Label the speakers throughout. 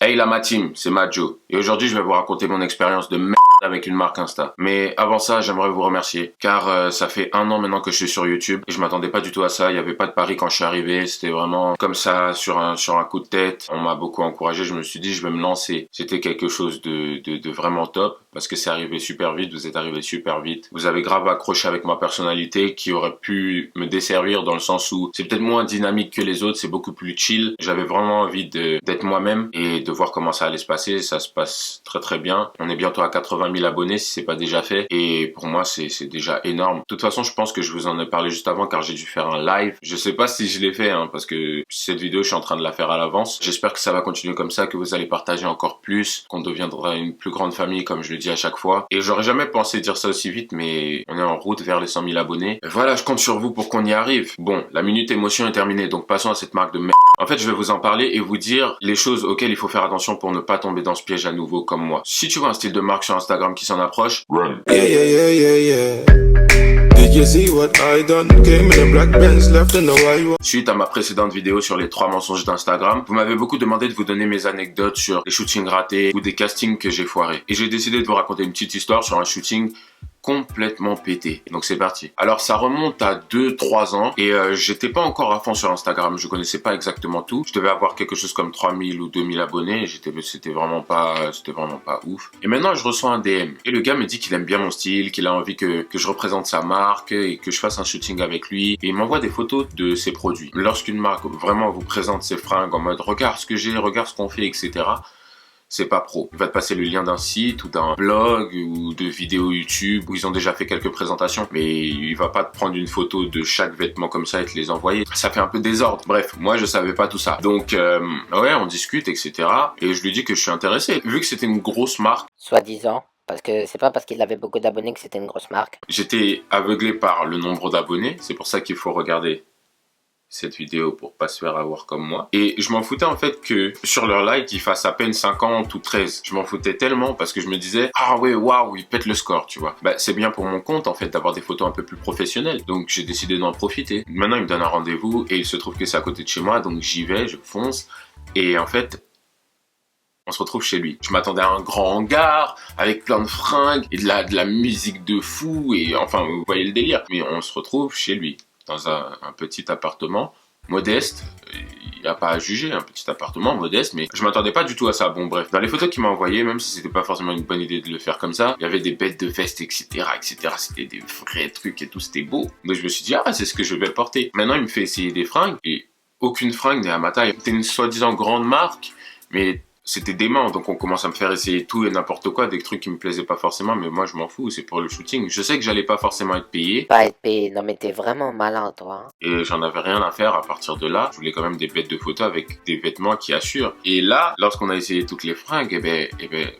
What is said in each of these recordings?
Speaker 1: Hey la ma team, c'est Majo. Et aujourd'hui je vais vous raconter mon expérience de merde avec une marque Insta. Mais avant ça, j'aimerais vous remercier. Car ça fait 1 an maintenant que je suis sur YouTube. Et je m'attendais pas du tout à ça. Il n'y avait pas de pari quand je suis arrivé. C'était vraiment comme ça, sur un coup de tête. On m'a beaucoup encouragé. Je me suis dit, je vais me lancer. C'était quelque chose de vraiment top. Parce que c'est arrivé super vite. Vous êtes arrivé super vite. Vous avez grave accroché avec ma personnalité qui aurait pu me desservir dans le sens où c'est peut-être moins dynamique que les autres. C'est beaucoup plus chill. J'avais vraiment envie d'être moi-même et de voir comment ça allait se passer. Ça se passe très très bien. On est bientôt à 80 000 abonnés si c'est pas déjà fait. Et pour moi, c'est déjà énorme. De toute façon, je pense que je vous en ai parlé juste avant car j'ai dû faire un live. Je sais pas si je l'ai fait parce que cette vidéo, je suis en train de la faire à l'avance. J'espère que ça va continuer comme ça, que vous allez partager encore plus, qu'on deviendra une plus grande famille comme je le dis à chaque fois. Et j'aurais jamais pensé dire ça aussi vite, mais on est en route vers les 100 000 abonnés. Et voilà, je compte sur vous pour qu'on y arrive. Bon, la minute émotion est terminée, donc passons à cette marque de merde. En fait, je vais vous en parler et vous dire les choses auxquelles il faut faire attention pour ne pas tomber dans ce piège à nouveau comme moi. Si tu vois un style de marque sur Instagram qui s'en approche, run.
Speaker 2: Yeah, yeah, yeah, yeah, yeah. Did you see what I done? Came in a black Benz, left in the white.
Speaker 1: Suite à ma précédente vidéo sur les 3 mensonges d'Instagram, vous m'avez beaucoup demandé de vous donner mes anecdotes sur les shootings ratés ou des castings que j'ai foirés. Et j'ai décidé de vous raconter une petite histoire sur un shooting complètement pété. Donc c'est parti. Alors ça remonte à 2-3 ans et j'étais pas encore à fond sur Instagram, je connaissais pas exactement tout. Je devais avoir quelque chose comme 3000 ou 2000 abonnés, c'était vraiment pas ouf. Et maintenant je reçois un DM et le gars me dit qu'il aime bien mon style, qu'il a envie que je représente sa marque et que je fasse un shooting avec lui et il m'envoie des photos de ses produits. Lorsqu'une marque vraiment vous présente ses fringues en mode regarde ce que j'ai, regarde ce qu'on fait, etc., c'est pas pro. Il va te passer le lien d'un site ou d'un blog ou de vidéos YouTube où ils ont déjà fait quelques présentations, mais il va pas te prendre une photo de chaque vêtement comme ça et te les envoyer. Ça fait un peu désordre. Bref, moi je savais pas tout ça. Donc ouais, on discute, etc. Et je lui dis que je suis intéressé. Vu que c'était une grosse marque,
Speaker 3: Soi-disant, parce que c'est pas parce qu'il avait beaucoup d'abonnés que c'était une grosse marque.
Speaker 1: j'étais aveuglé par le nombre d'abonnés. C'est pour ça qu'il faut regarder cette vidéo pour pas se faire avoir comme moi. Et je m'en foutais en fait que sur leur like, ils fassent à peine 50 ou 13. Je m'en foutais tellement parce que je me disais, ah ouais, waouh, ils pètent le score, tu vois. Bah, c'est bien pour mon compte en fait d'avoir des photos un peu plus professionnelles. Donc j'ai décidé d'en profiter. Maintenant, il me donne un rendez-vous et il se trouve que c'est à côté de chez moi, donc j'y vais, je fonce. Et en fait, on se retrouve chez lui. Je m'attendais à un grand hangar avec plein de fringues et de la musique de fou et enfin, vous voyez le délire. Mais on se retrouve chez lui, dans un petit appartement modeste. Il n'y a pas à juger, un petit appartement modeste, mais je m'attendais pas du tout à ça. Bon bref, dans les photos qu'il m'a envoyées, même si c'était pas forcément une bonne idée de le faire comme ça, il y avait des bêtes de veste, etc., etc. C'était des vrais trucs et tout, c'était beau. Donc je me suis dit, ah, c'est ce que je vais porter. Maintenant, il me fait essayer des fringues et aucune fringue n'est à ma taille. C'était une soi-disant grande marque, mais c'était dément, donc on commence à me faire essayer tout et n'importe quoi, des trucs qui me plaisaient pas forcément, mais moi je m'en fous, c'est pour le shooting. Je sais que j'allais pas forcément être payé.
Speaker 3: Pas être payé, non mais t'es vraiment malin toi.
Speaker 1: Et j'en avais rien à faire à partir de là. Je voulais quand même des bêtes de photos avec des vêtements qui assurent. Et là, lorsqu'on a essayé toutes les fringues,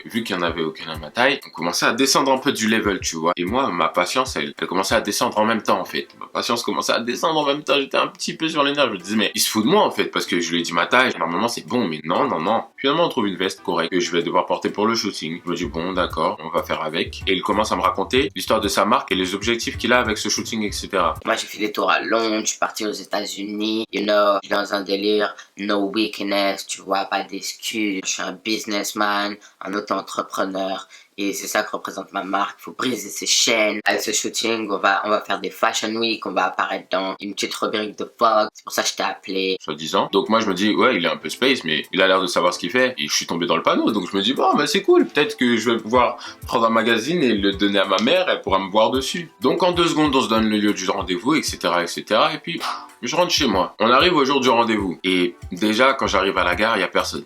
Speaker 1: vu qu'il y en avait aucune à ma taille, on commençait à descendre un peu du level, tu vois. Et moi, ma patience, elle commençait à descendre en même temps, en fait. Ma patience commençait à descendre en même temps. J'étais un petit peu sur les nerfs. Je me disais, mais il se fout de moi, en fait, parce que je lui ai dit ma taille. Normalement, c'est bon, mais non, non, non. Finalement, on trouve une veste correcte que je vais devoir porter pour le shooting. Je me dis, bon, d'accord, on va faire avec. Et il commence à me raconter l'histoire de sa marque et les objectifs qu'il a avec ce shooting, etc.
Speaker 3: Moi j'ai fait des tours à Londres, je suis parti aux États-Unis, you know, je suis dans un délire, no weakness, tu vois, pas d'excuses. Je suis un businessman, un auto-entrepreneur. Et c'est ça que représente ma marque. Il faut briser ses chaînes. Avec ce shooting, on va faire des Fashion Week. On va apparaître dans une petite rubrique de Vogue. C'est pour ça que je t'ai appelé.
Speaker 1: Soi-disant. Donc moi je me dis, ouais, il est un peu space, mais il a l'air de savoir ce qu'il fait. Et je suis tombé dans le panneau. Donc je me dis, bon, bah c'est cool. Peut-être que je vais pouvoir prendre un magazine et le donner à ma mère. Elle pourra me voir dessus. Donc en 2 secondes, on se donne le lieu du rendez-vous, etc., etc. Et puis, je rentre chez moi. On arrive au jour du rendez-vous. Et déjà, quand j'arrive à la gare, il y a personne.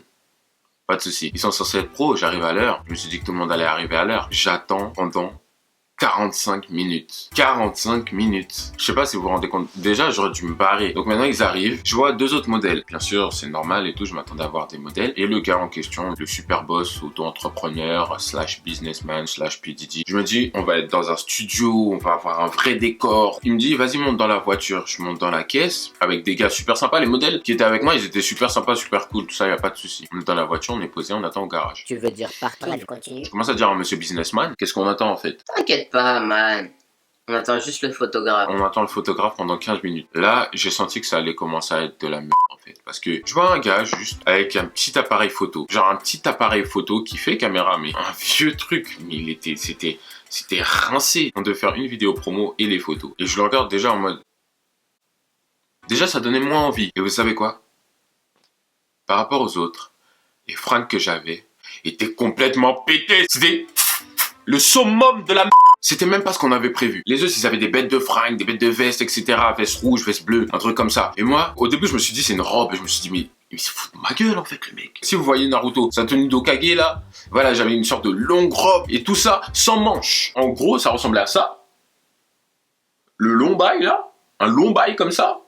Speaker 1: Pas de souci. Ils sont censés être pros, j'arrive à l'heure. Je me suis dit que tout le monde allait arriver à l'heure. J'attends pendant 45 minutes. 45 minutes. Je sais pas si vous vous rendez compte. Déjà, j'aurais dû me barrer. Donc maintenant, ils arrivent. Je vois 2 autres modèles. Bien sûr, c'est normal et tout. Je m'attendais à voir des modèles. Et le gars en question, le super boss, auto-entrepreneur, / businessman, / PDD. Je me dis, on va être dans un studio. On va avoir un vrai décor. Il me dit, vas-y, monte dans la voiture. Je monte dans la caisse avec des gars super sympas. Les modèles qui étaient avec moi, ils étaient super sympas, super cool. Tout ça, y a pas de souci. On est dans la voiture, on est posé, on attend au garage.
Speaker 3: Tu veux dire parking?
Speaker 4: Bref, continue.
Speaker 1: Je commence à dire à monsieur businessman, qu'est-ce qu'on attend en fait?
Speaker 3: T'inquiète pas, man. On attend juste le photographe.
Speaker 1: On attend le photographe pendant 15 minutes. Là, j'ai senti que ça allait commencer à être de la merde en fait. Parce que je vois un gars juste avec un petit appareil photo. Genre un petit appareil photo qui fait caméra, mais un vieux truc. Mais c'était rincé. On devait faire une vidéo promo et les photos. Et je le regarde déjà en mode... Déjà, ça donnait moins envie. Et vous savez quoi? Par rapport aux autres, les fringues que j'avais étaient complètement pétées. C'était le summum de la merde. C'était même pas ce qu'on avait prévu. Les autres, ils avaient des bêtes de fringues, des bêtes de vestes, etc. Veste rouge, veste bleue, un truc comme ça. Et moi, au début, je me suis dit, c'est une robe. Et je me suis dit, mais il se fout de ma gueule, en fait, le mec. Si vous voyez Naruto, sa tenue d'Hokage, là, voilà, j'avais une sorte de longue robe. Et tout ça, sans manches. En gros, ça ressemblait à ça. Le long bail, là. Un long bail comme ça.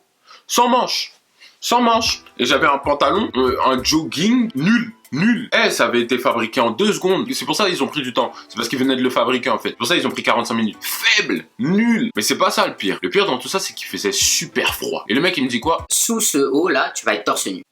Speaker 1: Sans manches. Sans manches. Et j'avais un pantalon, un jogging nul. Nul. Ça avait été fabriqué en 2 secondes. C'est pour ça qu'ils ont pris du temps. C'est parce qu'ils venaient de le fabriquer en fait. C'est pour ça qu'ils ont pris 45 minutes. Faible. Nul. Mais c'est pas ça le pire. Le pire dans tout ça, c'est qu'il faisait super froid. Et le mec, il me dit quoi?
Speaker 3: Sous ce haut là, tu vas être torse nu.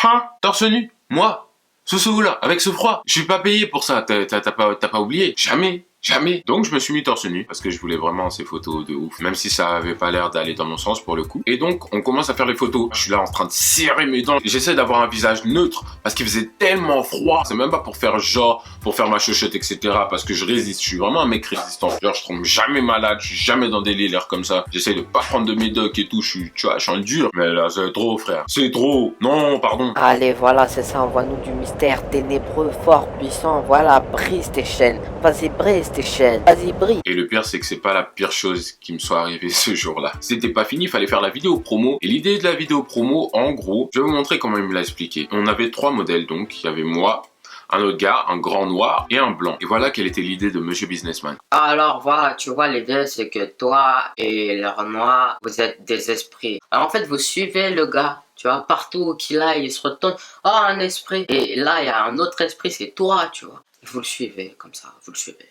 Speaker 1: Hein? Torse nu? Moi? Sous ce haut-là? Avec ce froid? Je suis pas payé pour ça. T'as pas oublié? Jamais. Jamais. Donc je me suis mis torse nu parce que je voulais vraiment ces photos de ouf. Même si ça avait pas l'air d'aller dans mon sens pour le coup. Et donc on commence à faire les photos. Je suis là en train de serrer mes dents. J'essaie d'avoir un visage neutre parce qu'il faisait tellement froid. C'est même pas pour faire genre, pour faire ma chochotte, etc. Parce que je résiste. Je suis vraiment un mec résistant. Genre je tombe jamais malade. Je suis jamais dans des délires comme ça. J'essaie de pas prendre de médocs et tout. Je suis un dur. Mais là c'est trop frère. C'est trop. Non pardon.
Speaker 4: Allez, voilà, c'est ça, envoie-nous du mystère ténébreux, fort, puissant, voilà, brise tes chaînes, vas-y, brise tes chaînes, vas-y, brise.
Speaker 1: Et le pire, c'est que c'est pas la pire chose qui me soit arrivée ce jour-là. C'était pas fini, il fallait faire la vidéo promo. Et l'idée de la vidéo promo, en gros, je vais vous montrer comment il me l'a expliqué. On avait 3 modèles donc, il y avait moi, un autre gars, un grand noir et un blanc. Et voilà quelle était l'idée de Monsieur Businessman.
Speaker 3: Alors voilà, tu vois, l'idée c'est que toi et leur noir, vous êtes des esprits. Alors en fait, vous suivez le gars. Tu vois, partout où qu'il aille, il se retourne. Oh, un esprit. Et là, il y a un autre esprit, c'est toi, tu vois. Vous le suivez, comme ça, vous le suivez.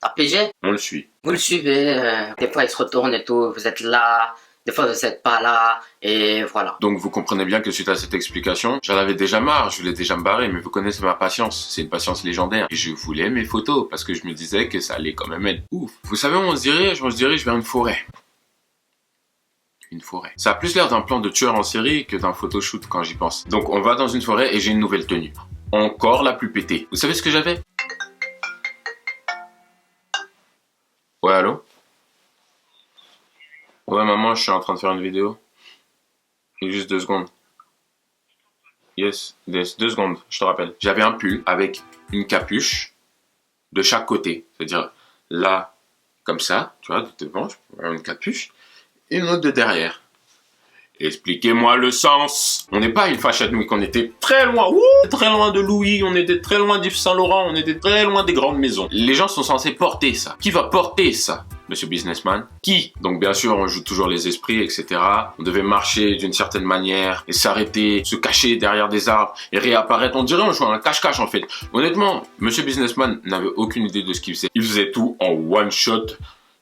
Speaker 3: T'as pigé?
Speaker 1: On le suit.
Speaker 3: Vous le suivez, des fois il se retourne et tout, vous êtes là, des fois vous n'êtes pas là, et voilà.
Speaker 1: Donc vous comprenez bien que suite à cette explication, j'en avais déjà marre, je voulais déjà me barrer, mais vous connaissez ma patience, c'est une patience légendaire. Et je voulais mes photos, parce que je me disais que ça allait quand même être ouf. Vous savez où on se dirige? On se dirige vers une forêt. Une forêt. Ça a plus l'air d'un plan de tueur en série que d'un photoshoot quand j'y pense. Donc on va dans une forêt et j'ai une nouvelle tenue. Encore la plus pétée. Vous savez ce que j'avais? Ouais, allô? Ouais, maman, je suis en train de faire une vidéo. Il y a juste 2 secondes. Yes, 2 secondes, je te rappelle. J'avais un pull avec une capuche de chaque côté. C'est-à-dire là, comme ça, tu vois, de devant, une capuche. Et une autre de derrière. Expliquez-moi le sens. On n'est pas à une Fashion Week, on était très loin, très loin de Louis, on était très loin d'Yves Saint Laurent, on était très loin des grandes maisons. Les gens sont censés porter ça. Qui va porter ça, Monsieur Businessman? Qui? Donc bien sûr, on joue toujours les esprits, etc. On devait marcher d'une certaine manière et s'arrêter, se cacher derrière des arbres et réapparaître. On dirait on jouait un cache-cache en fait. Honnêtement, Monsieur Businessman n'avait aucune idée de ce qu'il faisait. Il faisait tout en one shot.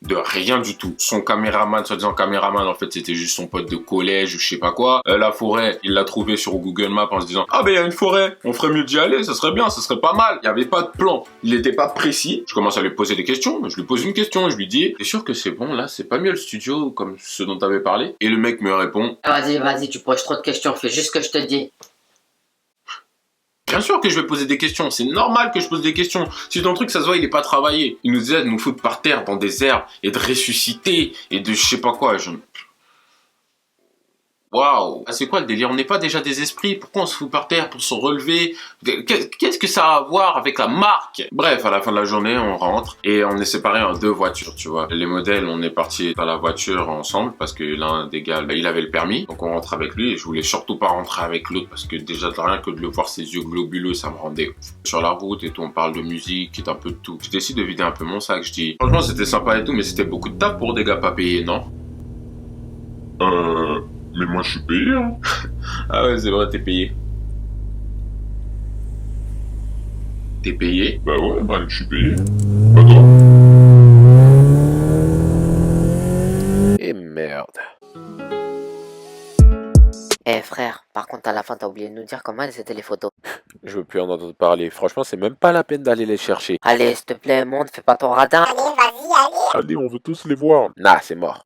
Speaker 1: De rien du tout. Son caméraman, soi-disant caméraman, en fait, c'était juste son pote de collège ou je sais pas quoi. La forêt, il l'a trouvé sur Google Maps en se disant « Ah ben il y a une forêt, on ferait mieux d'y aller, ça serait bien, ça serait pas mal. » Il n'y avait pas de plan. Il n'était pas précis. Je commence à lui poser des questions. Je lui pose une question. Je lui dis « T'es sûr que c'est bon là? C'est pas mieux le studio comme ce dont t'avais parlé ?» Et le mec me répond «
Speaker 3: Vas-y, tu poses trop de questions, fais juste ce que je te dis. »
Speaker 1: Bien sûr que je vais poser des questions, c'est normal que je pose des questions. Si ton truc, ça se voit, il est pas travaillé. Il nous disait de nous foutre par terre dans des herbes et de ressusciter et de je sais pas quoi. Waouh, c'est quoi le délire? On n'est pas déjà des esprits? Pourquoi on se fout par terre pour se relever? Qu'est-ce que ça a à voir avec la marque? Bref, à la fin de la journée, on rentre et on est séparés en 2 voitures, tu vois. Les modèles, on est partis dans la voiture ensemble parce que l'un des gars, il avait le permis. Donc on rentre avec lui et je voulais surtout pas rentrer avec l'autre parce que déjà, rien que de le voir ses yeux globuleux, ça me rendait ouf. Sur la route et tout, on parle de musique et d'un peu de tout. Je décide de vider un peu mon sac. Je dis, franchement, c'était sympa et tout, mais c'était beaucoup de taf pour des gars pas payés, non?
Speaker 5: Mais moi je suis payé, hein.
Speaker 1: Ah ouais, c'est vrai, t'es payé. T'es payé?
Speaker 5: Bah ouais, bah je suis payé. Bah toi?
Speaker 6: Et merde.
Speaker 4: Eh frère, par contre à la fin t'as oublié de nous dire comment elles étaient les photos.
Speaker 6: Je veux plus en entendre parler. Franchement, c'est même pas la peine d'aller les chercher.
Speaker 4: Allez, s'il te plaît, monte, fais pas ton radin.
Speaker 7: Allez, vas-y,
Speaker 5: Allez, on veut tous les voir.
Speaker 6: Nah, c'est mort.